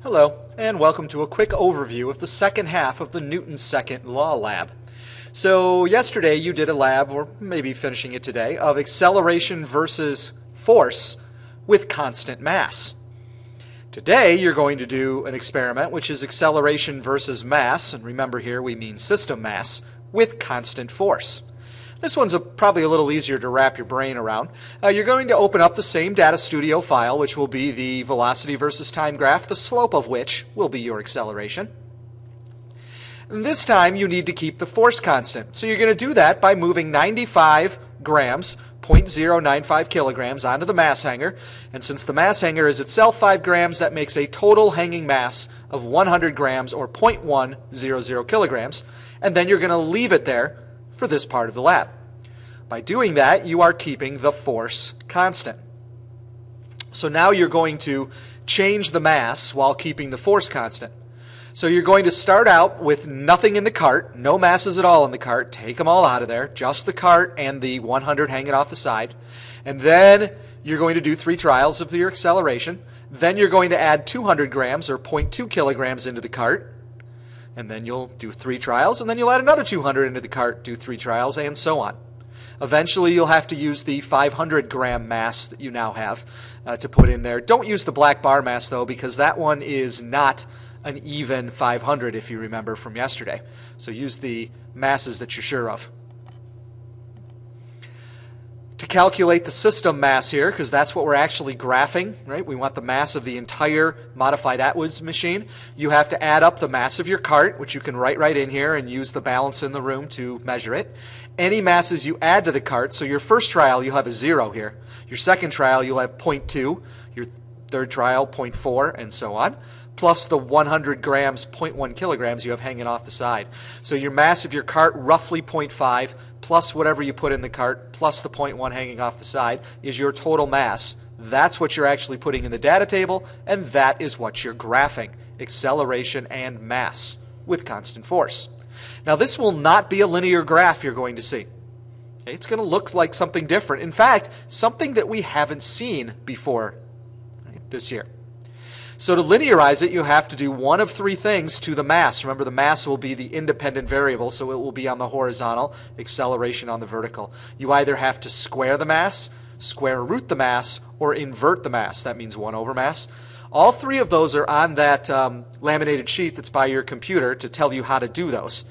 Hello, and welcome to a quick overview of the second half of the Newton's second law lab. So yesterday you did a lab, or maybe finishing it today, of acceleration versus force with constant mass. Today you're going to do an experiment which is acceleration versus mass, and remember here we mean system mass, with constant force. This one's probably a little easier to wrap your brain around. You're going to open up the same Data Studio file, which will be the velocity versus time graph, the slope of which will be your acceleration. And this time you need to keep the force constant. So you're going to do that by moving 95 grams, 0.095 kilograms, onto the mass hanger. And since the mass hanger is itself 5 grams, that makes a total hanging mass of 100 grams, or 0.100 kilograms. And then you're going to leave it there for this part of the lab. By doing that, you are keeping the force constant. So now you're going to change the mass while keeping the force constant. So you're going to start out with nothing in the cart, no masses at all in the cart. Take them all out of there, just the cart and the 100 hanging off the side. And then you're going to do 3 trials of your acceleration. Then you're going to add 200 grams, or 0.2 kilograms, into the cart. And then you'll do 3 trials, and then you'll add another 200 into the cart, do 3 trials, and so on. Eventually you'll have to use the 500 gram mass that you now have to put in there. Don't use the black bar mass though, because that one is not an even 500 if you remember from yesterday. So use the masses that you're sure of. To calculate the system mass here, because that's what we're actually graphing, right? We want the mass of the entire modified Atwood's machine. You have to add up the mass of your cart, which you can write right in here and use the balance in the room to measure it. Any masses you add to the cart, so your first trial you'll have a 0 here. Your second trial you'll have 0.2, your third trial 0.4, and so on, plus the 100 grams, 0.1 kilograms you have hanging off the side. So your mass of your cart, roughly 0.5, plus whatever you put in the cart, plus the 0.1 hanging off the side, is your total mass. That's what you're actually putting in the data table, and that is what you're graphing, acceleration and mass with constant force. Now this will not be a linear graph you're going to see. Okay, it's going to look like something different. In fact, something that we haven't seen before this year. So to linearize it, you have to do one of 3 things to the mass. Remember, the mass will be the independent variable, so it will be on the horizontal, acceleration on the vertical. You either have to square the mass, square root the mass, or invert the mass. That means 1 over mass. All 3 of those are on that laminated sheet that's by your computer to tell you how to do those.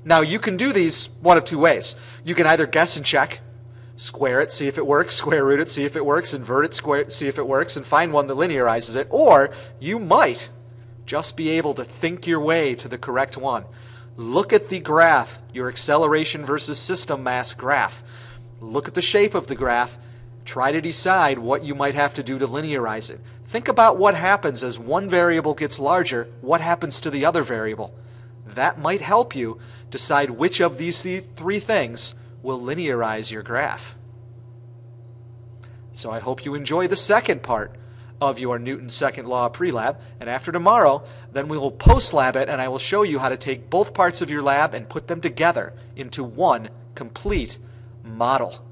Now, you can do these one of 2 ways. You can either guess and check, square it, see if it works, square root it, see if it works, invert it, square it, see if it works, and find one that linearizes it. Or you might just be able to think your way to the correct one. Look at the graph, your acceleration versus system mass graph. Look at the shape of the graph. Try to decide what you might have to do to linearize it. Think about what happens as one variable gets larger. What happens to the other variable? That might help you decide which of these 3 things will linearize your graph. So I hope you enjoy the second part of your Newton's second law pre-lab, and after tomorrow then we will post-lab it, and I will show you how to take both parts of your lab and put them together into one complete model.